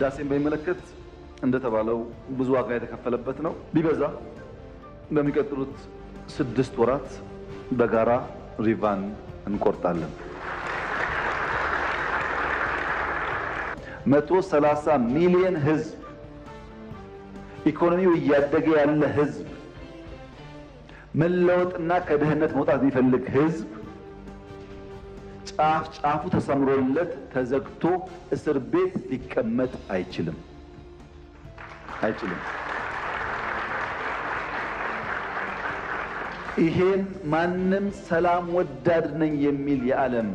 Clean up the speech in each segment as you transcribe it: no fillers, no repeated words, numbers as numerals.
ህዳሴን በሚመለከት እንደተባለው ብዙ ዋጋ የተከፈለበት ነው። ቢበዛ በሚቀጥሉት 6 ወራት በጋራ ሪቫን እንቆርጣለን። 130 ሚሊዮን ህዝብ፣ ኢኮኖሚው እያደገ ያለ ህዝብ፣ መለወጥና ከድህነት መውጣት የሚፈልግ ህዝብ ጫፍ ጫፉ ተሰምሮለት ተዘግቶ እስር ቤት ሊቀመጥ አይችልም። ይሄን ማንም ሰላም ወዳድ ነኝ የሚል የዓለም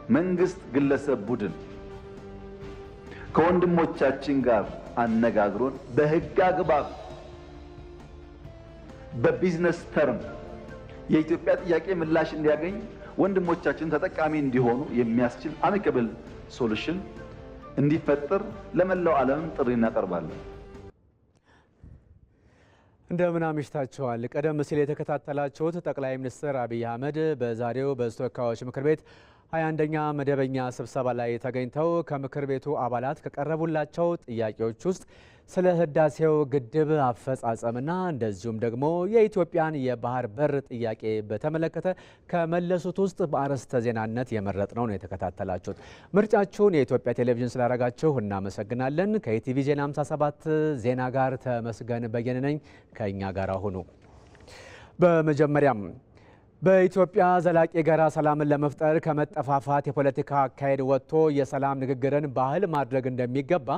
መንግስት፣ ግለሰብ፣ ቡድን ከወንድሞቻችን ጋር አነጋግሮን በህግ አግባብ በቢዝነስ ተርም የኢትዮጵያ ጥያቄ ምላሽ እንዲያገኝ ወንድሞቻችን ተጠቃሚ እንዲሆኑ የሚያስችል አሚካብል ሶሉሽን እንዲፈጠር ለመላው ዓለም ጥሪ እናቀርባለን። እንደምን አምሽታችኋል። ቀደም ሲል የተከታተላችሁት ጠቅላይ ሚኒስትር አብይ አህመድ በዛሬው በሕዝብ ተወካዮች ምክር ቤት 21ኛ መደበኛ ስብሰባ ላይ ተገኝተው ከምክር ቤቱ አባላት ከቀረቡላቸው ጥያቄዎች ውስጥ ስለ ህዳሴው ግድብ አፈጻጸምና እንደዚሁም ደግሞ የኢትዮጵያን የባህር በር ጥያቄ በተመለከተ ከመለሱት ውስጥ በአርዕስተ ዜናነት የመረጥነው ነው የተከታተላችሁት። ምርጫችሁን የኢትዮጵያ ቴሌቪዥን ስላደረጋችሁ እናመሰግናለን። ከኢቲቪ ዜና 57 ዜና ጋር ተመስገን በየነ ነኝ። ከእኛ ጋር ሁኑ። በመጀመሪያም በኢትዮጵያ ዘላቂ የጋራ ሰላምን ለመፍጠር ከመጠፋፋት የፖለቲካ አካሄድ ወጥቶ የሰላም ንግግርን ባህል ማድረግ እንደሚገባ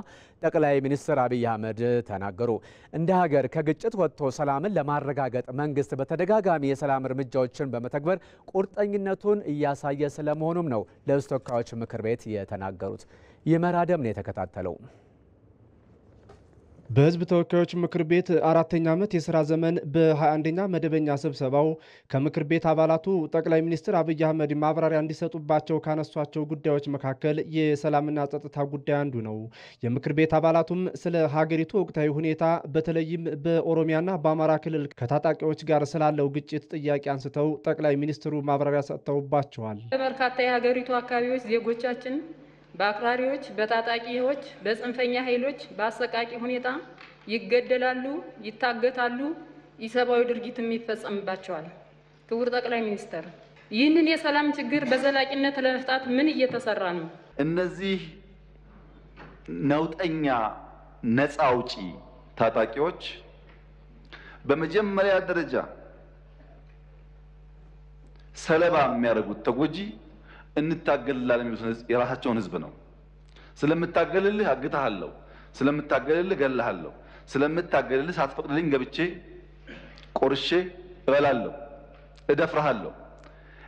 ጠቅላይ ሚኒስትር አብይ አህመድ ተናገሩ። እንደ ሀገር ከግጭት ወጥቶ ሰላምን ለማረጋገጥ መንግስት በተደጋጋሚ የሰላም እርምጃዎችን በመተግበር ቁርጠኝነቱን እያሳየ ስለመሆኑም ነው ለሕዝብ ተወካዮች ምክር ቤት የተናገሩት። ይመር አደም ነው የተከታተለው። በሕዝብ ተወካዮች ምክር ቤት 4ኛ ዓመት የሥራ ዘመን በ21ኛ መደበኛ ስብሰባው ከምክር ቤት አባላቱ ጠቅላይ ሚኒስትር አብይ አህመድ ማብራሪያ እንዲሰጡባቸው ካነሷቸው ጉዳዮች መካከል የሰላምና ጸጥታ ጉዳይ አንዱ ነው። የምክር ቤት አባላቱም ስለ ሀገሪቱ ወቅታዊ ሁኔታ በተለይም በኦሮሚያና በአማራ ክልል ከታጣቂዎች ጋር ስላለው ግጭት ጥያቄ አንስተው ጠቅላይ ሚኒስትሩ ማብራሪያ ሰጥተውባቸዋል። በርካታ የሀገሪቱ አካባቢዎች ዜጎቻችን በአክራሪዎች፣ በታጣቂዎች፣ በጽንፈኛ ኃይሎች በአሰቃቂ ሁኔታ ይገደላሉ፣ ይታገታሉ፣ ኢሰብአዊ ድርጊትም ይፈጸምባቸዋል። ክቡር ጠቅላይ ሚኒስትር፣ ይህንን የሰላም ችግር በዘላቂነት ለመፍታት ምን እየተሰራ ነው? እነዚህ ነውጠኛ ነፃ አውጪ ታጣቂዎች በመጀመሪያ ደረጃ ሰለባ የሚያደርጉት ተጎጂ እንታገልላለን የሚሉት የራሳቸውን ህዝብ ነው። ስለምታገልልህ አግታለሁ፣ ስለምታገልልህ ገላሃለሁ፣ ስለምታገልልህ ሳትፈቅድልኝ ገብቼ ቆርሼ እበላለሁ፣ እደፍራለሁ።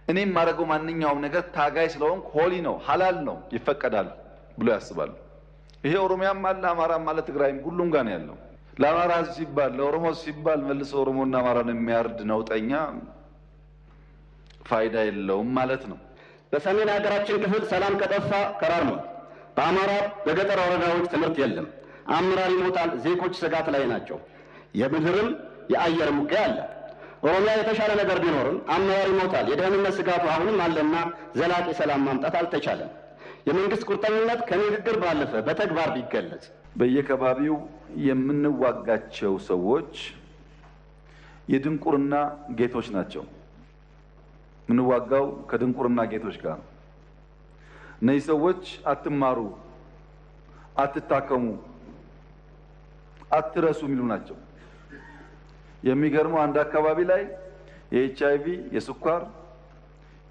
እኔም የማደርገው ማንኛውም ነገር ታጋይ ስለሆንኩ ሆሊ ነው፣ ሐላል ነው፣ ይፈቀዳል ብሎ ያስባሉ። ይሄ ኦሮሚያም አለ፣ አማራም አለ፣ ትግራይም ሁሉም ጋር ነው ያለው። ለአማራ ህዝብ ሲባል ለኦሮሞ ሲባል መልሶ ኦሮሞና አማራን የሚያርድ ነውጠኛ ፋይዳ የለውም ማለት ነው። በሰሜን ሀገራችን ክፍል ሰላም ከጠፋ ከራርሟል። በአማራ በገጠር ወረዳዎች ትምህርት የለም፣ አመራር ይሞታል፣ ዜጎች ስጋት ላይ ናቸው። የምድርም የአየር ውጊያ አለ። ኦሮሚያ የተሻለ ነገር ቢኖርም አመራር ይሞታል፣ የደህንነት ስጋቱ አሁንም አለና ዘላቂ ሰላም ማምጣት አልተቻለም። የመንግስት ቁርጠኝነት ከንግግር ባለፈ በተግባር ቢገለጽ። በየከባቢው የምንዋጋቸው ሰዎች የድንቁርና ጌቶች ናቸው። ምንዋጋው ከድንቁርና ጌቶች ጋር ነው። እነዚህ ሰዎች አትማሩ፣ አትታከሙ፣ አትረሱ የሚሉ ናቸው። የሚገርመው አንድ አካባቢ ላይ የኤችአይቪ፣ የስኳር፣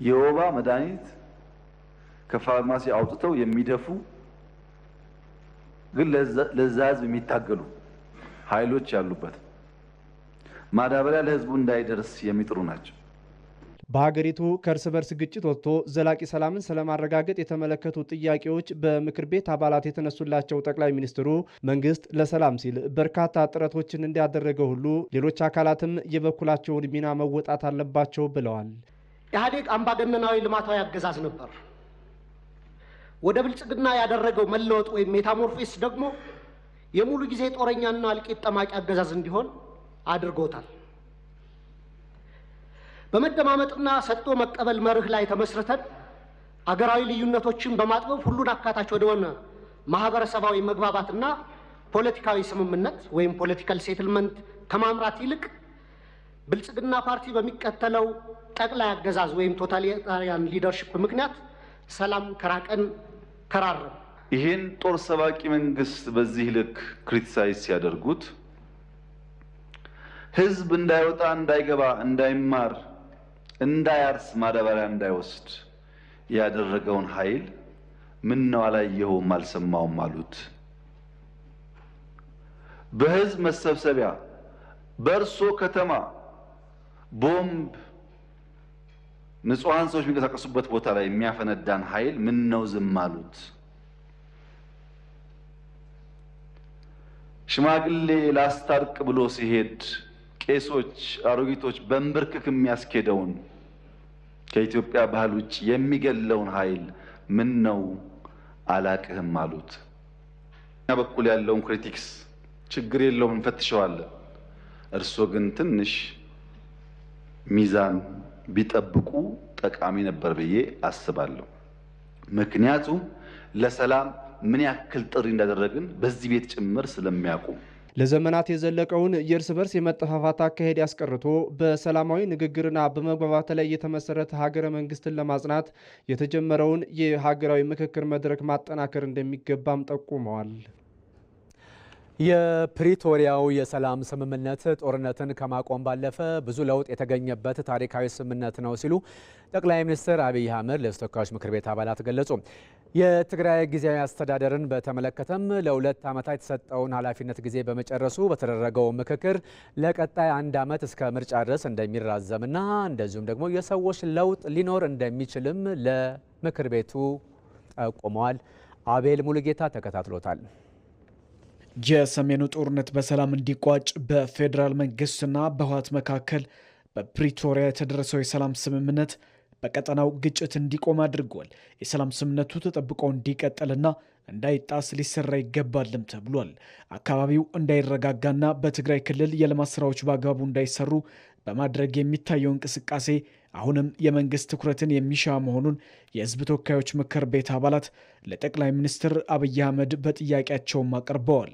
የወባ መድኃኒት ከፋርማሲ አውጥተው የሚደፉ ግን ለዛ ህዝብ የሚታገሉ ኃይሎች ያሉበት ማዳበሪያ ለህዝቡ እንዳይደርስ የሚጥሩ ናቸው። በሀገሪቱ ከእርስ በርስ ግጭት ወጥቶ ዘላቂ ሰላምን ስለማረጋገጥ የተመለከቱ ጥያቄዎች በምክር ቤት አባላት የተነሱላቸው ጠቅላይ ሚኒስትሩ መንግስት ለሰላም ሲል በርካታ ጥረቶችን እንዲያደረገ ሁሉ ሌሎች አካላትም የበኩላቸውን ሚና መወጣት አለባቸው ብለዋል። ኢህአዴግ አምባገነናዊ ልማታዊ አገዛዝ ነበር። ወደ ብልጽግና ያደረገው መለወጥ ወይም ሜታሞርፎሲስ ደግሞ የሙሉ ጊዜ ጦረኛና እልቂት ጠማቂ አገዛዝ እንዲሆን አድርጎታል። በመደማመጥና ሰጥቶ መቀበል መርህ ላይ ተመስርተን አገራዊ ልዩነቶችን በማጥበብ ሁሉን አካታች ወደሆነ ማህበረሰባዊ መግባባትና ፖለቲካዊ ስምምነት ወይም ፖለቲካል ሴትልመንት ከማምራት ይልቅ ብልጽግና ፓርቲ በሚከተለው ጠቅላይ አገዛዝ ወይም ቶታሊታሪያን ሊደርሺፕ ምክንያት ሰላም ከራቀን ከራረም። ይህን ጦር ሰባቂ መንግስት በዚህ ልክ ክሪቲሳይዝ ሲያደርጉት ህዝብ እንዳይወጣ፣ እንዳይገባ፣ እንዳይማር፣ እንዳያርስ፣ ማዳበሪያ እንዳይወስድ ያደረገውን ኃይል ምን ነው አላየኸውም አልሰማውም አሉት። በህዝብ መሰብሰቢያ በእርሶ ከተማ ቦምብ ንጹሃን ሰዎች የሚንቀሳቀሱበት ቦታ ላይ የሚያፈነዳን ኃይል ምን ነው ዝም አሉት? ሽማግሌ ላስታርቅ ብሎ ሲሄድ ቄሶች፣ አሮጊቶች በንብርክክ የሚያስኬደውን ከኢትዮጵያ ባህል ውጭ የሚገለውን ኃይል ምን ነው አላቅህም አሉት። እኛ በኩል ያለውን ክሪቲክስ ችግር የለውም እንፈትሸዋለን። እርሶ ግን ትንሽ ሚዛን ቢጠብቁ ጠቃሚ ነበር ብዬ አስባለሁ። ምክንያቱም ለሰላም ምን ያክል ጥሪ እንዳደረግን በዚህ ቤት ጭምር ስለሚያውቁ ለዘመናት የዘለቀውን የእርስ በርስ የመጠፋፋት አካሄድ ያስቀርቶ በሰላማዊ ንግግርና በመግባባት ላይ የተመሰረተ ሀገረ መንግስትን ለማጽናት የተጀመረውን የሀገራዊ ምክክር መድረክ ማጠናከር እንደሚገባም ጠቁመዋል። የፕሪቶሪያው የሰላም ስምምነት ጦርነትን ከማቆም ባለፈ ብዙ ለውጥ የተገኘበት ታሪካዊ ስምምነት ነው ሲሉ ጠቅላይ ሚኒስትር አብይ አህመድ ለተወካዮች ምክር ቤት አባላት ገለጹ። የትግራይ ጊዜያዊ አስተዳደርን በተመለከተም ለ2 ዓመታት የተሰጠውን ኃላፊነት ጊዜ በመጨረሱ በተደረገው ምክክር ለቀጣይ 1 ዓመት እስከ ምርጫ ድረስ እንደሚራዘምና እንደዚሁም ደግሞ የሰዎች ለውጥ ሊኖር እንደሚችልም ለምክር ቤቱ ጠቁመዋል። አቤል ሙሉጌታ ተከታትሎታል። የሰሜኑ ጦርነት በሰላም እንዲቋጭ በፌዴራል መንግስትና በህወሓት መካከል በፕሪቶሪያ የተደረሰው የሰላም ስምምነት በቀጠናው ግጭት እንዲቆም አድርጓል። የሰላም ስምምነቱ ተጠብቆ እንዲቀጥልና እንዳይጣስ ሊሰራ ይገባልም ተብሏል። አካባቢው እንዳይረጋጋና በትግራይ ክልል የልማት ስራዎች በአግባቡ እንዳይሰሩ በማድረግ የሚታየው እንቅስቃሴ አሁንም የመንግስት ትኩረትን የሚሻ መሆኑን የህዝብ ተወካዮች ምክር ቤት አባላት ለጠቅላይ ሚኒስትር አብይ አህመድ በጥያቄያቸውም አቅርበዋል።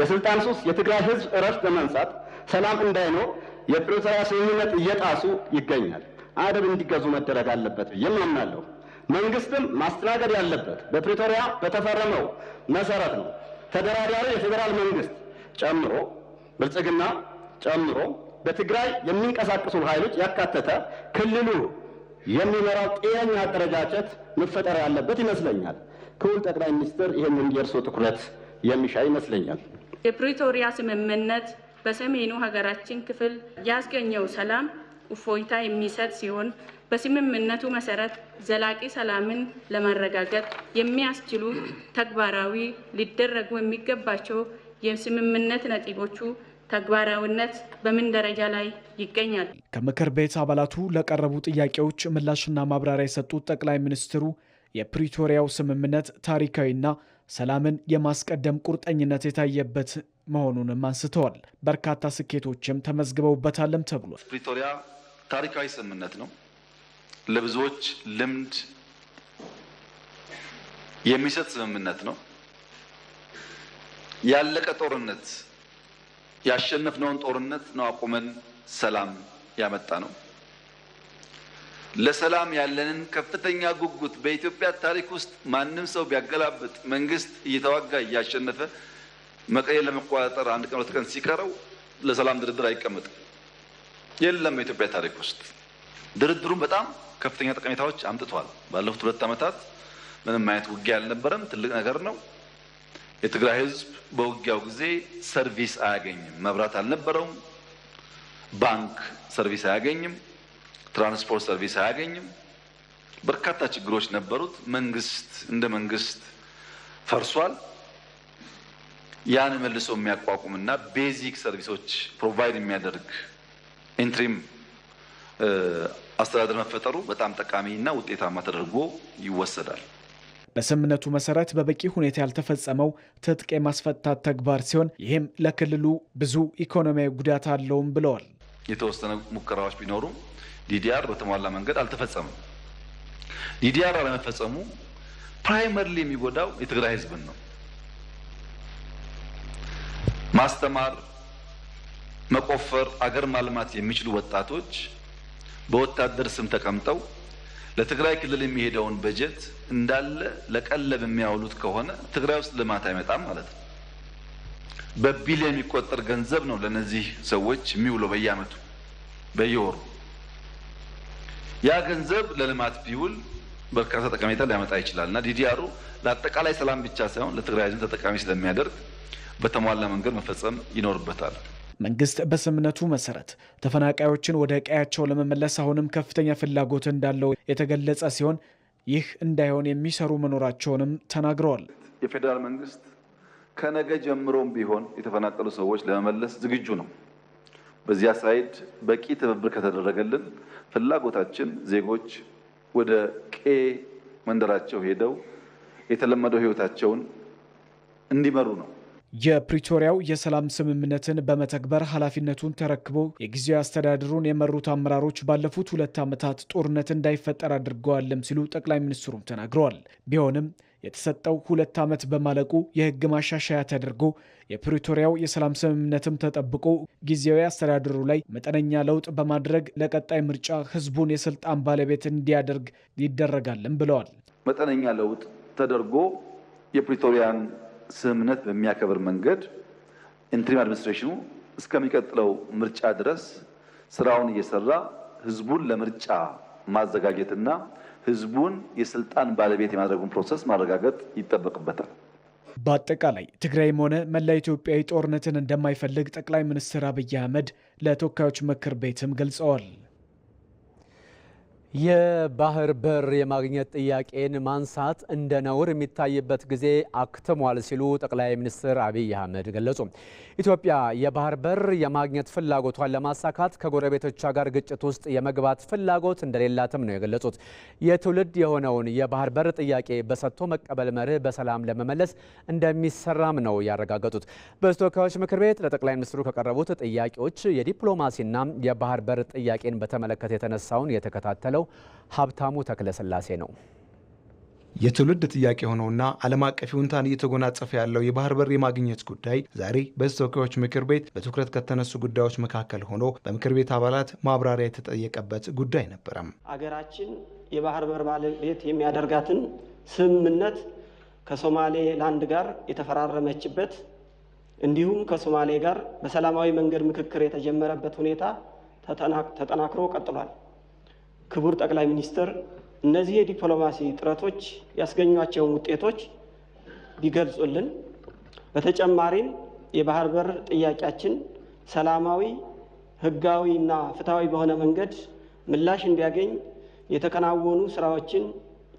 የስልጣን ሱስ የትግራይ ህዝብ እረፍት ለመንሳት ሰላም እንዳይኖር የፕሪቶሪያ ስምምነት እየጣሱ ይገኛል። አደብ እንዲገዙ መደረግ አለበት ብዬ አምናለሁ። መንግስትም ማስተናገድ ያለበት በፕሪቶሪያ በተፈረመው መሰረት ነው። ተደራዳሪ የፌዴራል መንግስት ጨምሮ ብልጽግና ጨምሮ በትግራይ የሚንቀሳቀሱ ኃይሎች ያካተተ ክልሉ የሚመራው ጤነኛ አደረጃጀት መፈጠር ያለበት ይመስለኛል። ክቡር ጠቅላይ ሚኒስትር ይህንን የእርስዎ ትኩረት የሚሻ ይመስለኛል። የፕሪቶሪያ ስምምነት በሰሜኑ ሀገራችን ክፍል ያስገኘው ሰላም እፎይታ የሚሰጥ ሲሆን በስምምነቱ መሰረት ዘላቂ ሰላምን ለማረጋገጥ የሚያስችሉ ተግባራዊ ሊደረጉ የሚገባቸው የስምምነት ነጥቦቹ ተግባራዊነት በምን ደረጃ ላይ ይገኛል? ከምክር ቤት አባላቱ ለቀረቡ ጥያቄዎች ምላሽና ማብራሪያ የሰጡት ጠቅላይ ሚኒስትሩ የፕሪቶሪያው ስምምነት ታሪካዊና ሰላምን የማስቀደም ቁርጠኝነት የታየበት መሆኑንም አንስተዋል። በርካታ ስኬቶችም ተመዝግበውበታልም ተብሏል። ፕሪቶሪያ ታሪካዊ ስምምነት ነው። ለብዙዎች ልምድ የሚሰጥ ስምምነት ነው። ያለቀ ጦርነት ያሸነፍነውን ጦርነት ነው አቁመን ሰላም ያመጣ ነው። ለሰላም ያለንን ከፍተኛ ጉጉት በኢትዮጵያ ታሪክ ውስጥ ማንም ሰው ቢያገላብጥ መንግስት እየተዋጋ እያሸነፈ መቀሌ ለመቆጣጠር 1 ቀን 2 ቀን ሲቀረው ለሰላም ድርድር አይቀመጥም። የለም በኢትዮጵያ ታሪክ ውስጥ ድርድሩን በጣም ከፍተኛ ጠቀሜታዎች አምጥቷል። ባለፉት 2 ዓመታት ምንም አይነት ውጊያ አልነበረም። ትልቅ ነገር ነው። የትግራይ ህዝብ በውጊያው ጊዜ ሰርቪስ አያገኝም። መብራት አልነበረውም። ባንክ ሰርቪስ አያገኝም። ትራንስፖርት ሰርቪስ አያገኝም። በርካታ ችግሮች ነበሩት። መንግስት እንደ መንግስት ፈርሷል። ያን መልሶ የሚያቋቁምና ቤዚክ ሰርቪሶች ፕሮቫይድ የሚያደርግ ኢንትሪም አስተዳደር መፈጠሩ በጣም ጠቃሚና ውጤታማ ተደርጎ ይወሰዳል። በስምምነቱ መሰረት በበቂ ሁኔታ ያልተፈጸመው ትጥቅ የማስፈታት ተግባር ሲሆን ይህም ለክልሉ ብዙ ኢኮኖሚያዊ ጉዳት አለውም ብለዋል። የተወሰነ ሙከራዎች ቢኖሩም ዲዲአር በተሟላ መንገድ አልተፈጸመም። ዲዲአር አለመፈጸሙ ፕራይመሪሊ የሚጎዳው የትግራይ ህዝብን ነው። ማስተማር፣ መቆፈር፣ አገር ማልማት የሚችሉ ወጣቶች በወታደር ስም ተቀምጠው ለትግራይ ክልል የሚሄደውን በጀት እንዳለ ለቀለብ የሚያውሉት ከሆነ ትግራይ ውስጥ ልማት አይመጣም ማለት ነው። በቢሊዮን የሚቆጠር ገንዘብ ነው ለነዚህ ሰዎች የሚውለው በየዓመቱ በየወሩ። ያ ገንዘብ ለልማት ቢውል በርካታ ጠቀሜታ ሊያመጣ ይችላል እና ዲዲአሩ ለአጠቃላይ ሰላም ብቻ ሳይሆን ለትግራይ ሕዝብ ተጠቃሚ ስለሚያደርግ በተሟላ መንገድ መፈጸም ይኖርበታል። መንግስት በስምምነቱ መሰረት ተፈናቃዮችን ወደ ቀያቸው ለመመለስ አሁንም ከፍተኛ ፍላጎት እንዳለው የተገለጸ ሲሆን ይህ እንዳይሆን የሚሰሩ መኖራቸውንም ተናግረዋል። የፌዴራል መንግስት ከነገ ጀምሮም ቢሆን የተፈናቀሉ ሰዎች ለመመለስ ዝግጁ ነው። በዚያ ሳይድ በቂ ትብብር ከተደረገልን ፍላጎታችን ዜጎች ወደ ቄ መንደራቸው ሄደው የተለመደው ህይወታቸውን እንዲመሩ ነው። የፕሪቶሪያው የሰላም ስምምነትን በመተግበር ኃላፊነቱን ተረክበው የጊዜያዊ አስተዳደሩን የመሩት አመራሮች ባለፉት 2 ዓመታት ጦርነት እንዳይፈጠር አድርገዋልም ሲሉ ጠቅላይ ሚኒስትሩም ተናግረዋል። ቢሆንም የተሰጠው 2 ዓመት በማለቁ የህግ ማሻሻያ ተደርጎ የፕሪቶሪያው የሰላም ስምምነትም ተጠብቆ ጊዜያዊ አስተዳደሩ ላይ መጠነኛ ለውጥ በማድረግ ለቀጣይ ምርጫ ህዝቡን የስልጣን ባለቤት እንዲያደርግ ይደረጋልም ብለዋል። መጠነኛ ለውጥ ተደርጎ የፕሪቶሪያን ስምምነት በሚያከብር መንገድ ኢንትሪም አድሚኒስትሬሽኑ እስከሚቀጥለው ምርጫ ድረስ ስራውን እየሰራ ህዝቡን ለምርጫ ማዘጋጀትና ህዝቡን የስልጣን ባለቤት የማድረጉን ፕሮሰስ ማረጋገጥ ይጠበቅበታል። በአጠቃላይ ትግራይም ሆነ መላ ኢትዮጵያዊ ጦርነትን እንደማይፈልግ ጠቅላይ ሚኒስትር አብይ አህመድ ለተወካዮች ምክር ቤትም ገልጸዋል። የባህር በር የማግኘት ጥያቄን ማንሳት እንደ ነውር የሚታይበት ጊዜ አክትሟል ሲሉ ጠቅላይ ሚኒስትር አብይ አህመድ ገለጹ። ኢትዮጵያ የባህር በር የማግኘት ፍላጎቷን ለማሳካት ከጎረቤቶቿ ጋር ግጭት ውስጥ የመግባት ፍላጎት እንደሌላትም ነው የገለጹት። የትውልድ የሆነውን የባህር በር ጥያቄ በሰጥቶ መቀበል መርህ በሰላም ለመመለስ እንደሚሰራም ነው ያረጋገጡት። በተወካዮች ምክር ቤት ለጠቅላይ ሚኒስትሩ ከቀረቡት ጥያቄዎች የዲፕሎማሲና የባህር በር ጥያቄን በተመለከተ የተነሳውን የተከታተለው ሀብታሙ ተክለስላሴ ነው። የትውልድ ጥያቄ ሆነውና ዓለም አቀፍ ይሁንታን እየተጎናጸፈ ያለው የባህር በር የማግኘት ጉዳይ ዛሬ በተወካዮች ምክር ቤት በትኩረት ከተነሱ ጉዳዮች መካከል ሆኖ በምክር ቤት አባላት ማብራሪያ የተጠየቀበት ጉዳይ ነበረም። አገራችን የባህር በር ባለቤት የሚያደርጋትን ስምምነት ከሶማሌ ላንድ ጋር የተፈራረመችበት እንዲሁም ከሶማሌ ጋር በሰላማዊ መንገድ ምክክር የተጀመረበት ሁኔታ ተጠናክሮ ቀጥሏል። ክቡር ጠቅላይ ሚኒስትር እነዚህ የዲፕሎማሲ ጥረቶች ያስገኟቸውን ውጤቶች ቢገልጹልን። በተጨማሪም የባህር በር ጥያቄያችን ሰላማዊ፣ ህጋዊና ፍትሃዊ በሆነ መንገድ ምላሽ እንዲያገኝ የተከናወኑ ስራዎችን፣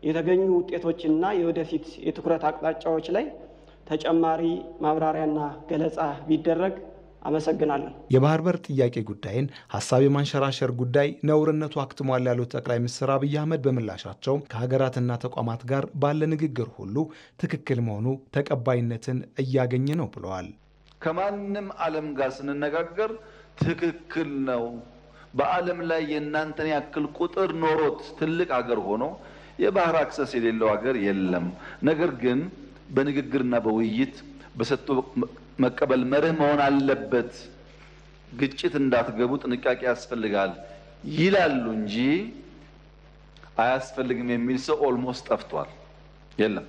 የተገኙ ውጤቶችና የወደፊት የትኩረት አቅጣጫዎች ላይ ተጨማሪ ማብራሪያና ገለጻ ቢደረግ አመሰግናለሁ። የባህር በር ጥያቄ ጉዳይን ሀሳብ የማንሸራሸር ጉዳይ ነውርነቱ አክትሟል ያሉት ጠቅላይ ሚኒስትር አብይ አህመድ በምላሻቸው ከሀገራትና ተቋማት ጋር ባለ ንግግር ሁሉ ትክክል መሆኑ ተቀባይነትን እያገኘ ነው ብለዋል። ከማንም ዓለም ጋር ስንነጋገር ትክክል ነው። በዓለም ላይ የእናንተን ያክል ቁጥር ኖሮት ትልቅ ሀገር ሆኖ የባህር አክሰስ የሌለው ሀገር የለም። ነገር ግን በንግግርና በውይይት በሰጥቶ መቀበል መርህ መሆን አለበት። ግጭት እንዳትገቡ ጥንቃቄ ያስፈልጋል ይላሉ እንጂ አያስፈልግም የሚል ሰው ኦልሞስት ጠፍቷል። የለም።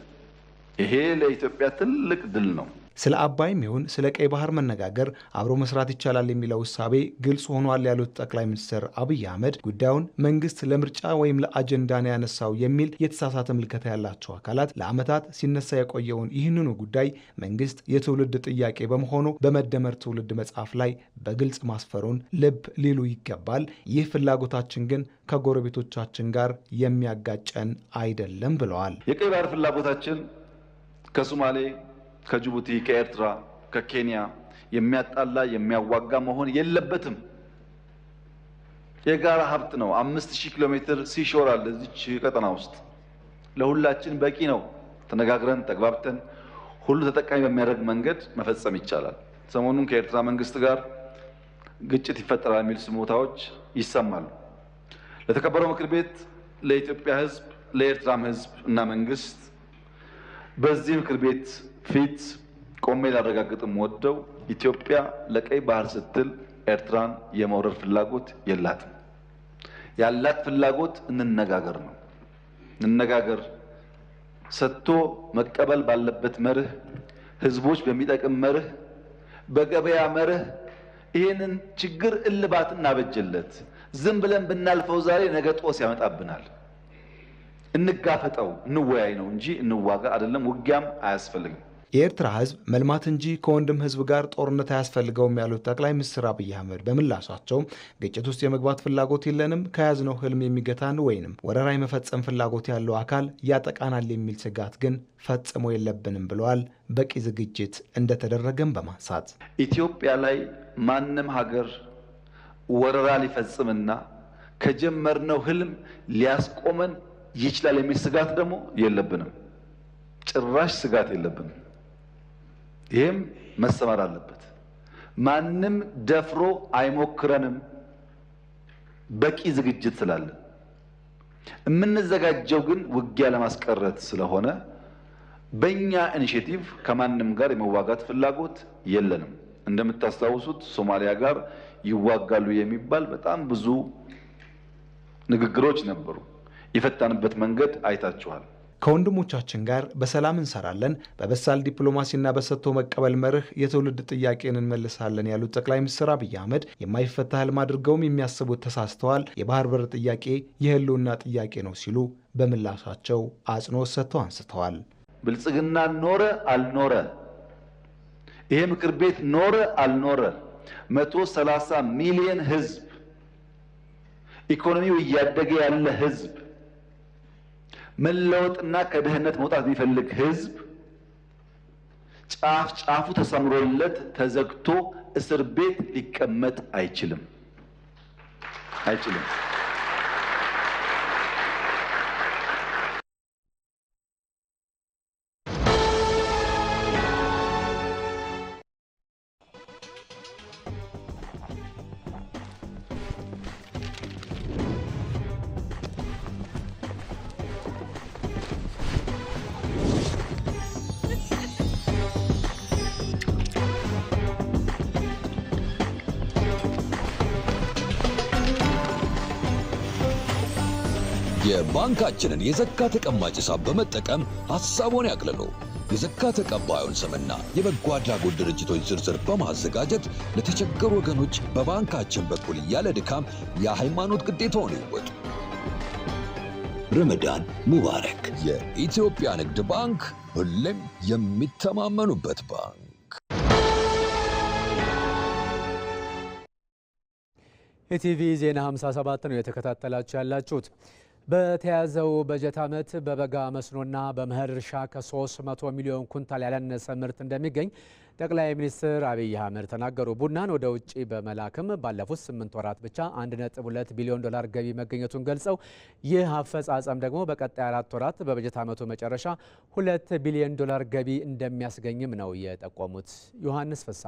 ይሄ ለኢትዮጵያ ትልቅ ድል ነው። ስለ አባይም ይሁን ስለ ቀይ ባህር መነጋገር አብሮ መስራት ይቻላል የሚለው እሳቤ ግልጽ ሆኗል ያሉት ጠቅላይ ሚኒስትር አብይ አህመድ ጉዳዩን መንግስት ለምርጫ ወይም ለአጀንዳ ነው ያነሳው የሚል የተሳሳተ ምልከታ ያላቸው አካላት ለዓመታት ሲነሳ የቆየውን ይህንኑ ጉዳይ መንግስት የትውልድ ጥያቄ በመሆኑ በመደመር ትውልድ መጽሐፍ ላይ በግልጽ ማስፈሩን ልብ ሊሉ ይገባል። ይህ ፍላጎታችን ግን ከጎረቤቶቻችን ጋር የሚያጋጨን አይደለም ብለዋል። የቀይ ባህር ፍላጎታችን ከሶማሌ፣ ከጅቡቲ፣ ከኤርትራ፣ ከኬንያ የሚያጣላ የሚያዋጋ መሆን የለበትም። የጋራ ሀብት ነው። 5000 ኪሎ ሜትር ሲሾር አለ እዚች ቀጠና ውስጥ ለሁላችን በቂ ነው። ተነጋግረን ተግባብተን ሁሉ ተጠቃሚ በሚያደርግ መንገድ መፈጸም ይቻላል። ሰሞኑን ከኤርትራ መንግስት ጋር ግጭት ይፈጠራል የሚል ስሞታዎች ይሰማሉ። ለተከበረው ምክር ቤት፣ ለኢትዮጵያ ሕዝብ፣ ለኤርትራም ሕዝብ እና መንግስት በዚህ ምክር ቤት ፊት ቆሜ ላረጋግጥም ወደው ኢትዮጵያ ለቀይ ባህር ስትል ኤርትራን የመውረር ፍላጎት የላትም። ያላት ፍላጎት እንነጋገር ነው። እንነጋገር ሰጥቶ መቀበል ባለበት መርህ፣ ህዝቦች በሚጠቅም መርህ፣ በገበያ መርህ ይሄንን ችግር እልባት እናበጀለት። ዝም ብለን ብናልፈው ዛሬ ነገ ጦስ ያመጣብናል። እንጋፈጠው፣ እንወያይ ነው እንጂ እንዋጋ አይደለም። ውጊያም አያስፈልግም። የኤርትራ ህዝብ መልማት እንጂ ከወንድም ህዝብ ጋር ጦርነት አያስፈልገውም ያሉት ጠቅላይ ሚኒስትር አብይ አህመድ በምላሻቸው ግጭት ውስጥ የመግባት ፍላጎት የለንም፣ ከያዝነው ህልም የሚገታን ወይንም ወረራ የመፈጸም ፍላጎት ያለው አካል ያጠቃናል የሚል ስጋት ግን ፈጽሞ የለብንም ብለዋል። በቂ ዝግጅት እንደተደረገም በማንሳት ኢትዮጵያ ላይ ማንም ሀገር ወረራ ሊፈጽምና ከጀመርነው ህልም ሊያስቆመን ይችላል የሚል ስጋት ደግሞ የለብንም። ጭራሽ ስጋት የለብንም። ይህም መሰማር አለበት። ማንም ደፍሮ አይሞክረንም። በቂ ዝግጅት ስላለ የምንዘጋጀው ግን ውጊያ ለማስቀረት ስለሆነ በእኛ ኢኒሼቲቭ ከማንም ጋር የመዋጋት ፍላጎት የለንም። እንደምታስታውሱት ሶማሊያ ጋር ይዋጋሉ የሚባል በጣም ብዙ ንግግሮች ነበሩ። የፈታንበት መንገድ አይታችኋል። ከወንድሞቻችን ጋር በሰላም እንሰራለን፣ በበሳል ዲፕሎማሲና በሰጥቶ መቀበል መርህ የትውልድ ጥያቄን እንመልሳለን ያሉት ጠቅላይ ሚኒስትር አብይ አህመድ የማይፈታ ህልም አድርገውም የሚያስቡት ተሳስተዋል፣ የባህር በር ጥያቄ የህልውና ጥያቄ ነው ሲሉ በምላሻቸው አጽንኦት ሰጥተው አንስተዋል። ብልጽግና ኖረ አልኖረ፣ ይሄ ምክር ቤት ኖረ አልኖረ 130 ሚሊዮን ህዝብ፣ ኢኮኖሚው እያደገ ያለ ህዝብ፣ መለወጥና ከድህነት መውጣት የሚፈልግ ህዝብ ጫፍ ጫፉ ተሰምሮለት ተዘግቶ እስር ቤት ሊቀመጥ አይችልም። የባንካችንን የዘካ ተቀማጭ ሂሳብ በመጠቀም ሐሳቦን ያቅልሉ። የዘካ ተቀባዩን ስምና የበጎ አድራጎት ድርጅቶች ዝርዝር በማዘጋጀት ለተቸገሩ ወገኖች በባንካችን በኩል ያለ ድካም የሃይማኖት ግዴታውን ይወጡ። ረመዳን ሙባረክ። የኢትዮጵያ ንግድ ባንክ፣ ሁሌም የሚተማመኑበት ባንክ። ኢቲቪ ዜና 57 ነው የተከታተላችሁ ያላችሁት። በተያዘው በጀት ዓመት በበጋ መስኖና በመኸር እርሻ ከ300 ሚሊዮን ኩንታል ያላነሰ ምርት እንደሚገኝ ጠቅላይ ሚኒስትር አብይ አህመድ ተናገሩ። ቡናን ወደ ውጭ በመላክም ባለፉት 8 ወራት ብቻ 1.2 ቢሊዮን ዶላር ገቢ መገኘቱን ገልጸው ይህ አፈጻጸም ደግሞ በቀጣይ 4 ወራት በበጀት ዓመቱ መጨረሻ 2 ቢሊዮን ዶላር ገቢ እንደሚያስገኝም ነው የጠቆሙት። ዮሐንስ ፍሳ።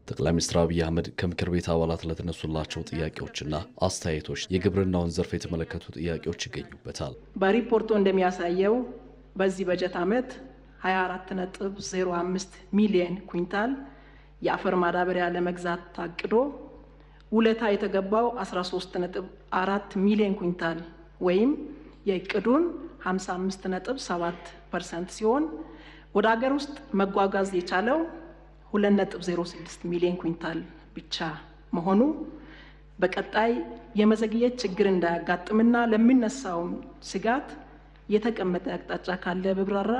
ጠቅላይ ሚኒስትር አብይ አህመድ ከምክር ቤት አባላት ለተነሱላቸው ጥያቄዎችና አስተያየቶች የግብርናውን ዘርፍ የተመለከቱ ጥያቄዎች ይገኙበታል። በሪፖርቱ እንደሚያሳየው በዚህ በጀት ዓመት 24.05 ሚሊዮን ኩንታል የአፈር ማዳበሪያ ለመግዛት ታቅዶ ውለታ የተገባው 13.4 ሚሊዮን ኩንታል ወይም የእቅዱን 55.7% ሲሆን ወደ ሀገር ውስጥ መጓጓዝ የቻለው 2.06 ሚሊዮን ኩንታል ብቻ መሆኑ በቀጣይ የመዘግየት ችግር እንዳያጋጥምና ለሚነሳው ስጋት የተቀመጠ አቅጣጫ ካለ በብራራ።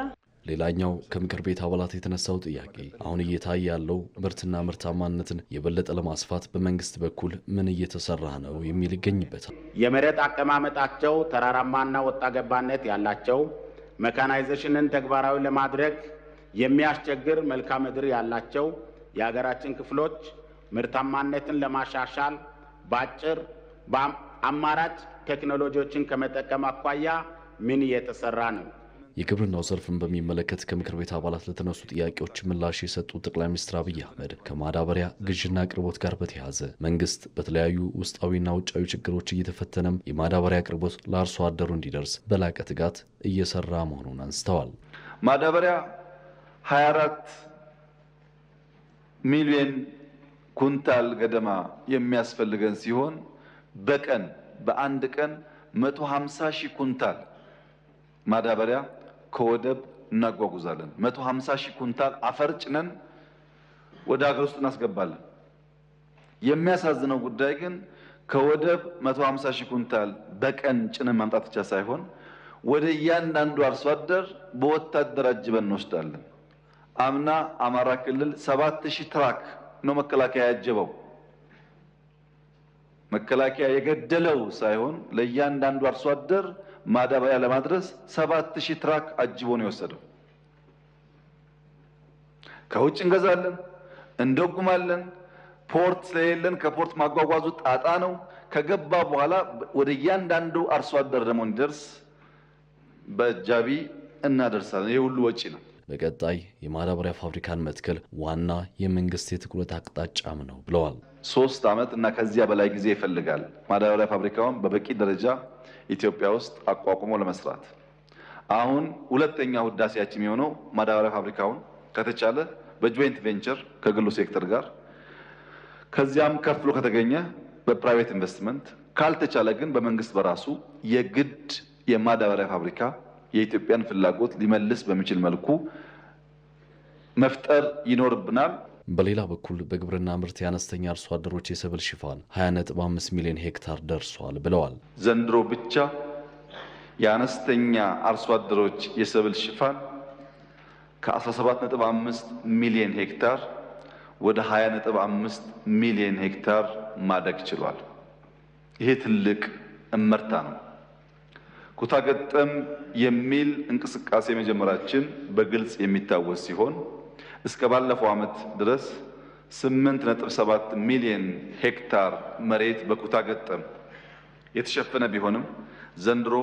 ሌላኛው ከምክር ቤት አባላት የተነሳው ጥያቄ አሁን እየታየ ያለው ምርትና ምርታማነትን የበለጠ ለማስፋት በመንግስት በኩል ምን እየተሰራ ነው የሚል ይገኝበታል። የመሬት አቀማመጣቸው ተራራማና ወጣ ገባነት ያላቸው ሜካናይዜሽንን ተግባራዊ ለማድረግ የሚያስቸግር መልክዓ ምድር ያላቸው የሀገራችን ክፍሎች ምርታማነትን ለማሻሻል በአጭር አማራጭ ቴክኖሎጂዎችን ከመጠቀም አኳያ ምን እየተሰራ ነው? የግብርናው ዘርፍን በሚመለከት ከምክር ቤት አባላት ለተነሱ ጥያቄዎች ምላሽ የሰጡት ጠቅላይ ሚኒስትር አብይ አህመድ ከማዳበሪያ ግዥና አቅርቦት ጋር በተያያዘ መንግስት በተለያዩ ውስጣዊና ውጫዊ ችግሮች እየተፈተነም የማዳበሪያ አቅርቦት ለአርሶ አደሩ እንዲደርስ በላቀ ትጋት እየሰራ መሆኑን አንስተዋል። ማዳበሪያ 24 ሚሊዮን ኩንታል ገደማ የሚያስፈልገን ሲሆን በቀን በአንድ ቀን 150 ሺህ ኩንታል ማዳበሪያ ከወደብ እናጓጉዛለን። 150 ሺህ ኩንታል አፈር ጭነን ወደ ሀገር ውስጥ እናስገባለን። የሚያሳዝነው ጉዳይ ግን ከወደብ 150 ሺህ ኩንታል በቀን ጭነን ማምጣት ብቻ ሳይሆን ወደ እያንዳንዱ አርሶ አደር በወታደር አጅበን እንወስዳለን። አምና አማራ ክልል 7000 ትራክ ነው መከላከያ ያጀበው። መከላከያ የገደለው ሳይሆን ለእያንዳንዱ አርሶ አደር ማዳበሪያ ለማድረስ 7000 ትራክ አጅቦ ነው የወሰደው። ከውጭ እንገዛለን፣ እንደጉማለን። ፖርት ስለሌለን ከፖርት ማጓጓዙ ጣጣ ነው። ከገባ በኋላ ወደ እያንዳንዱ አርሶ አደር ደግሞ እንዲደርስ በአጃቢ እናደርሳለን። ይህ ሁሉ ወጪ ነው። በቀጣይ የማዳበሪያ ፋብሪካን መትከል ዋና የመንግስት የትኩረት አቅጣጫም ነው ብለዋል። 3 ዓመት እና ከዚያ በላይ ጊዜ ይፈልጋል ማዳበሪያ ፋብሪካውን በበቂ ደረጃ ኢትዮጵያ ውስጥ አቋቁሞ ለመስራት። አሁን ሁለተኛው ህዳሴያችን የሚሆነው ማዳበሪያ ፋብሪካውን ከተቻለ በጆይንት ቬንቸር ከግሉ ሴክተር ጋር ከዚያም ከፍሎ ከተገኘ በፕራይቬት ኢንቨስትመንት ካልተቻለ ግን በመንግስት በራሱ የግድ የማዳበሪያ ፋብሪካ የኢትዮጵያን ፍላጎት ሊመልስ በሚችል መልኩ መፍጠር ይኖርብናል። በሌላ በኩል በግብርና ምርት የአነስተኛ አርሶ አደሮች የሰብል ሽፋን 20.5 ሚሊዮን ሄክታር ደርሷል ብለዋል። ዘንድሮ ብቻ የአነስተኛ አርሶ አደሮች የሰብል ሽፋን ከ17.5 ሚሊዮን ሄክታር ወደ 20.5 ሚሊዮን ሄክታር ማደግ ችሏል። ይሄ ትልቅ እመርታ ነው። ኩታ ገጠም የሚል እንቅስቃሴ መጀመራችን በግልጽ የሚታወስ ሲሆን እስከ ባለፈው ዓመት ድረስ 8.7 ሚሊዮን ሄክታር መሬት በኩታ ገጠም የተሸፈነ ቢሆንም ዘንድሮ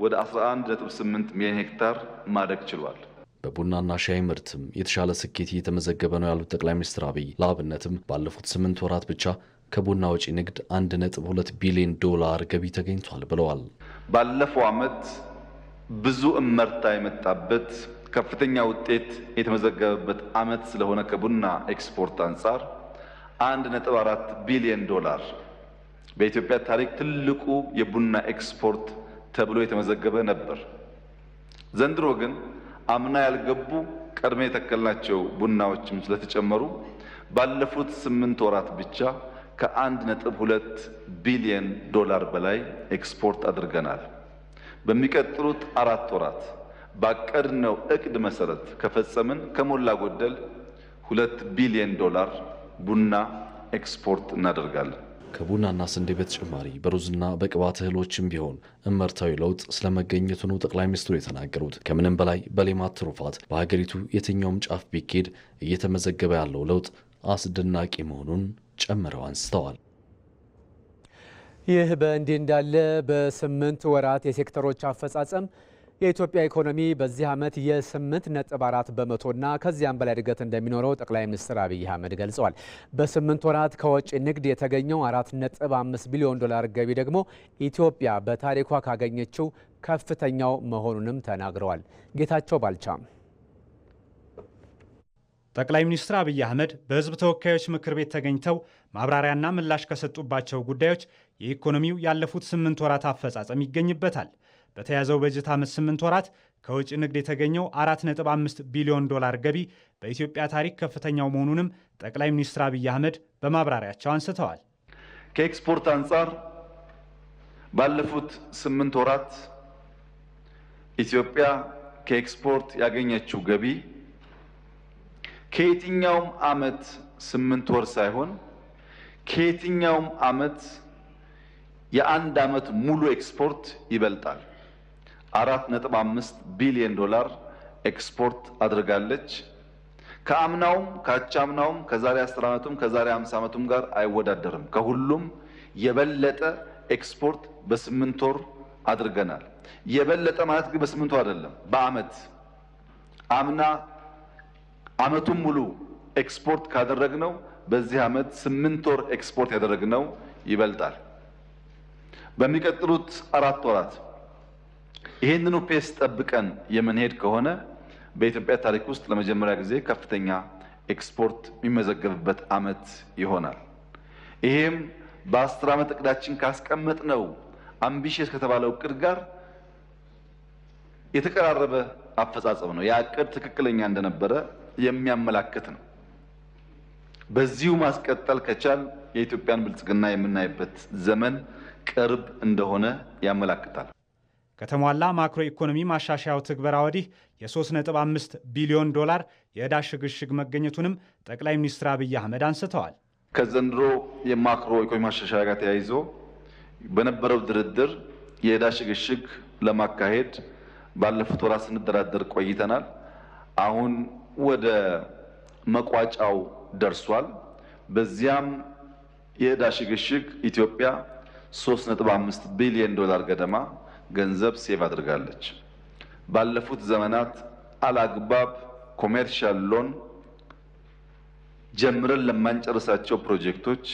ወደ 11.8 ሚሊዮን ሄክታር ማደግ ችሏል። በቡናና ሻይ ምርትም የተሻለ ስኬት እየተመዘገበ ነው ያሉት ጠቅላይ ሚኒስትር አብይ ለአብነትም ባለፉት 8 ወራት ብቻ ከቡና ወጪ ንግድ 1.2 ቢሊዮን ዶላር ገቢ ተገኝቷል ብለዋል። ባለፈው ዓመት ብዙ እመርታ የመጣበት ከፍተኛ ውጤት የተመዘገበበት ዓመት ስለሆነ ከቡና ኤክስፖርት አንጻር 1.4 ቢሊዮን ዶላር በኢትዮጵያ ታሪክ ትልቁ የቡና ኤክስፖርት ተብሎ የተመዘገበ ነበር። ዘንድሮ ግን አምና ያልገቡ ቀድሜ የተከልናቸው ቡናዎችም ስለተጨመሩ ባለፉት 8 ወራት ብቻ ከ1.2 ቢሊዮን ዶላር በላይ ኤክስፖርት አድርገናል። በሚቀጥሉት 4 ወራት ባቀድነው እቅድ መሰረት ከፈጸምን ከሞላ ጎደል 2 ቢሊዮን ዶላር ቡና ኤክስፖርት እናደርጋለን። ከቡናና ስንዴ በተጨማሪ በሩዝና በቅባት እህሎችም ቢሆን እመርታዊ ለውጥ ስለመገኘቱ ነው ጠቅላይ ሚኒስትሩ የተናገሩት። ከምንም በላይ በሌማት ትሩፋት በሀገሪቱ የትኛውም ጫፍ ቢኬድ እየተመዘገበ ያለው ለውጥ አስደናቂ መሆኑን ጨምረው አንስተዋል። ይህ በእንዲህ እንዳለ በ8 ወራት የሴክተሮች አፈጻጸም የኢትዮጵያ ኢኮኖሚ በዚህ ዓመት የ8.4 በመቶና ከዚያም በላይ እድገት እንደሚኖረው ጠቅላይ ሚኒስትር አብይ አህመድ ገልጸዋል። በ8 ወራት ከወጪ ንግድ የተገኘው 4.5 ቢሊዮን ዶላር ገቢ ደግሞ ኢትዮጵያ በታሪኳ ካገኘችው ከፍተኛው መሆኑንም ተናግረዋል። ጌታቸው ባልቻም ጠቅላይ ሚኒስትር አብይ አህመድ በሕዝብ ተወካዮች ምክር ቤት ተገኝተው ማብራሪያና ምላሽ ከሰጡባቸው ጉዳዮች የኢኮኖሚው ያለፉት 8 ወራት አፈጻጸም ይገኝበታል። በተያዘው በጀት ዓመት 8 ወራት ከውጭ ንግድ የተገኘው 4.5 ቢሊዮን ዶላር ገቢ በኢትዮጵያ ታሪክ ከፍተኛው መሆኑንም ጠቅላይ ሚኒስትር አብይ አህመድ በማብራሪያቸው አንስተዋል። ከኤክስፖርት አንጻር ባለፉት 8 ወራት ኢትዮጵያ ከኤክስፖርት ያገኘችው ገቢ ከየትኛውም ዓመት 8 ወር ሳይሆን ከየትኛውም ዓመት የአንድ ዓመት ሙሉ ኤክስፖርት ይበልጣል። 4.5 ቢሊዮን ዶላር ኤክስፖርት አድርጋለች። ከአምናውም ከአቻምናውም ከዛሬ 10 ዓመቱም ከዛሬ 50 ዓመቱም ጋር አይወዳደርም። ከሁሉም የበለጠ ኤክስፖርት በ8 ወር አድርገናል። የበለጠ ማለት ግን በ8 ወር አይደለም፣ በዓመት አምና ዓመቱን ሙሉ ኤክስፖርት ካደረግነው በዚህ ዓመት 8 ወር ኤክስፖርት ያደረግነው ይበልጣል። በሚቀጥሉት 4 ወራት ይህንኑ ፔስ ጠብቀን የምንሄድ ከሆነ በኢትዮጵያ ታሪክ ውስጥ ለመጀመሪያ ጊዜ ከፍተኛ ኤክስፖርት የሚመዘገብበት ዓመት ይሆናል። ይሄም በ10 ዓመት እቅዳችን ካስቀመጥነው አምቢሽየስ ከተባለው እቅድ ጋር የተቀራረበ አፈጻጸም ነው። ያ እቅድ ትክክለኛ እንደነበረ የሚያመላክት ነው። በዚሁ ማስቀጠል ከቻል የኢትዮጵያን ብልጽግና የምናይበት ዘመን ቅርብ እንደሆነ ያመላክታል። ከተሟላ ማክሮ ኢኮኖሚ ማሻሻያው ትግበራ ወዲህ የ3.5 ቢሊዮን ዶላር የዕዳ ሽግሽግ መገኘቱንም ጠቅላይ ሚኒስትር አብይ አህመድ አንስተዋል። ከዘንድሮ የማክሮ ኢኮኖሚ ማሻሻያ ጋር ተያይዞ በነበረው ድርድር የዕዳ ሽግሽግ ለማካሄድ ባለፉት ወራት ስንደራደር ቆይተናል። አሁን ወደ መቋጫው ደርሷል። በዚያም የዕዳ ሽግሽግ ኢትዮጵያ 3.5 ቢሊዮን ዶላር ገደማ ገንዘብ ሴቭ አድርጋለች። ባለፉት ዘመናት አላግባብ ኮሜርሻል ሎን ጀምረን ለማንጨርሳቸው ፕሮጀክቶች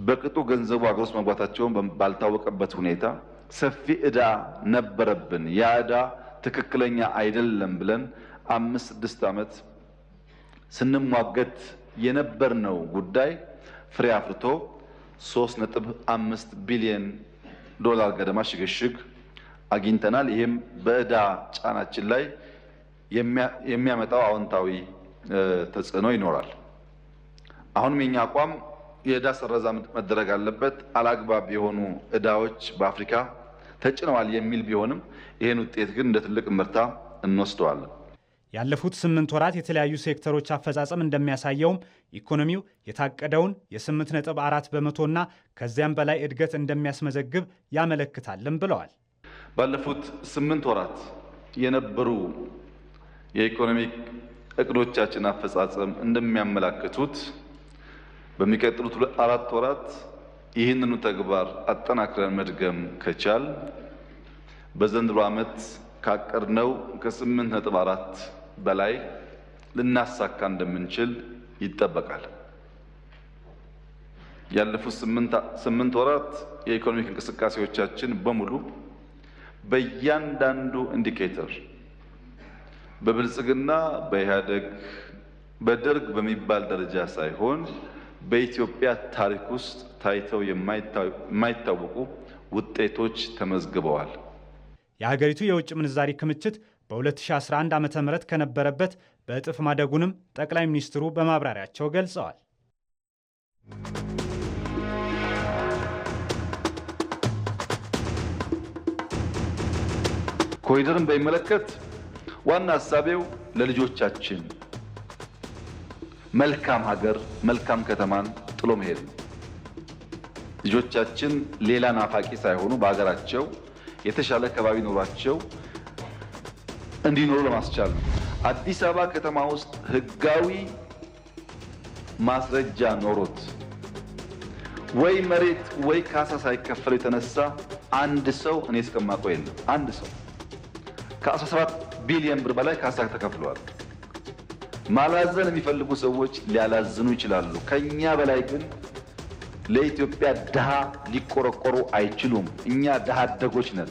በቅጡ ገንዘቡ አገር ውስጥ መግባታቸውን ባልታወቀበት ሁኔታ ሰፊ ዕዳ ነበረብን። ያ ዕዳ ትክክለኛ አይደለም ብለን 5-6 ዓመት ስንሟገት የነበርነው ጉዳይ ፍሬ አፍርቶ 3.5 ቢሊዮን ዶላር ገደማ ሽግሽግ አግኝተናል። ይህም በዕዳ ጫናችን ላይ የሚያመጣው አዎንታዊ ተጽዕኖ ይኖራል። አሁንም የኛ አቋም የዕዳ ሰረዛ መደረግ አለበት፣ አላግባብ የሆኑ ዕዳዎች በአፍሪካ ተጭነዋል የሚል ቢሆንም ይህን ውጤት ግን እንደ ትልቅ ምርታ እንወስደዋለን። ያለፉት 8 ወራት የተለያዩ ሴክተሮች አፈጻጸም እንደሚያሳየውም ኢኮኖሚው የታቀደውን የ8.4 በመቶና ከዚያም በላይ እድገት እንደሚያስመዘግብ ያመለክታልም ብለዋል። ባለፉት 8 ወራት የነበሩ የኢኮኖሚክ እቅዶቻችን አፈጻጸም እንደሚያመላክቱት በሚቀጥሉት 4 ወራት ይህንኑ ተግባር አጠናክረን መድገም ከቻል በዘንድሮ ዓመት ካቀድነው ከ8.4 በላይ ልናሳካ እንደምንችል ይጠበቃል። ያለፉት 8 ወራት የኢኮኖሚክ እንቅስቃሴዎቻችን በሙሉ በእያንዳንዱ ኢንዲኬተር በብልጽግና በኢህአደግ በደርግ በሚባል ደረጃ ሳይሆን በኢትዮጵያ ታሪክ ውስጥ ታይተው የማይታወቁ ውጤቶች ተመዝግበዋል። የሀገሪቱ የውጭ ምንዛሪ ክምችት በ2011 ዓ.ም ከነበረበት በእጥፍ ማደጉንም ጠቅላይ ሚኒስትሩ በማብራሪያቸው ገልጸዋል። ኮሪደርን በሚመለከት ዋና ሀሳቤው ለልጆቻችን መልካም ሀገር፣ መልካም ከተማን ጥሎ መሄድ ነው። ልጆቻችን ሌላ ናፋቂ ሳይሆኑ በሀገራቸው የተሻለ ከባቢ ኖሯቸው እንዲኖሩ ለማስቻል ነው። አዲስ አበባ ከተማ ውስጥ ህጋዊ ማስረጃ ኖሮት ወይ መሬት ወይ ካሳ ሳይከፈል የተነሳ አንድ ሰው እኔ እስከማውቀው የለም። አንድ ሰው ከ17 ቢሊዮን ብር በላይ ካሳ ተከፍሏል። ማላዘን የሚፈልጉ ሰዎች ሊያላዝኑ ይችላሉ። ከኛ በላይ ግን ለኢትዮጵያ ድሃ ሊቆረቆሩ አይችሉም። እኛ ድሃ አደጎች ነን።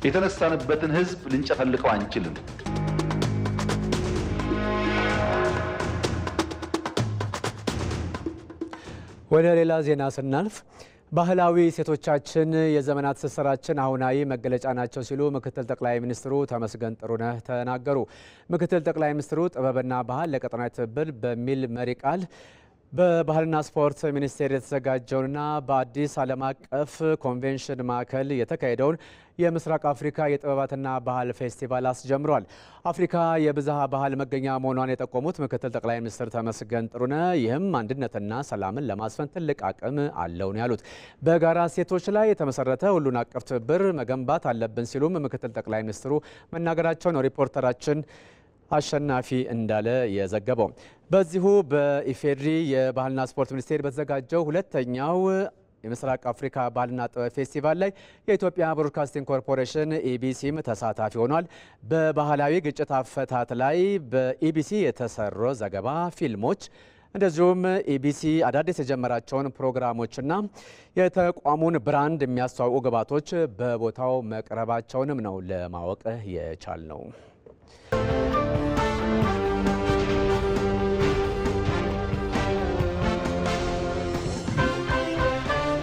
የተነሳንበትን ህዝብ ልንጨፈልቀው አንችልም። ወደ ሌላ ዜና ስናልፍ ባህላዊ ሴቶቻችን የዘመናት ትስስራችን አሁናዊ መገለጫ ናቸው ሲሉ ምክትል ጠቅላይ ሚኒስትሩ ተመስገን ጥሩነህ ተናገሩ። ምክትል ጠቅላይ ሚኒስትሩ ጥበብና ባህል ለቀጠናዊ ትብብር በሚል መሪ ቃል በባህልና ስፖርት ሚኒስቴር የተዘጋጀውንና በአዲስ ዓለም አቀፍ ኮንቬንሽን ማዕከል የተካሄደውን የምስራቅ አፍሪካ የጥበባትና ባህል ፌስቲቫል አስጀምሯል። አፍሪካ የብዝሃ ባህል መገኛ መሆኗን የጠቆሙት ምክትል ጠቅላይ ሚኒስትር ተመስገን ጥሩነህ ይህም አንድነትና ሰላምን ለማስፈን ትልቅ አቅም አለው ነው ያሉት። በጋራ እሴቶች ላይ የተመሰረተ ሁሉን አቀፍ ትብብር መገንባት አለብን ሲሉም ምክትል ጠቅላይ ሚኒስትሩ መናገራቸው ነው ሪፖርተራችን አሸናፊ እንዳለ የዘገበው። በዚሁ በኢፌድሪ የባህልና ስፖርት ሚኒስቴር በተዘጋጀው ሁለተኛው የምስራቅ አፍሪካ ባህልና ጥበብ ፌስቲቫል ላይ የኢትዮጵያ ብሮድካስቲንግ ኮርፖሬሽን ኢቢሲም ተሳታፊ ሆኗል። በባህላዊ ግጭት አፈታት ላይ በኢቢሲ የተሰሩ ዘገባ፣ ፊልሞች እንደዚሁም ኢቢሲ አዳዲስ የጀመራቸውን ፕሮግራሞችና የተቋሙን ብራንድ የሚያስተዋውቁ ግብዓቶች በቦታው መቅረባቸውንም ነው ለማወቅ የቻልነው።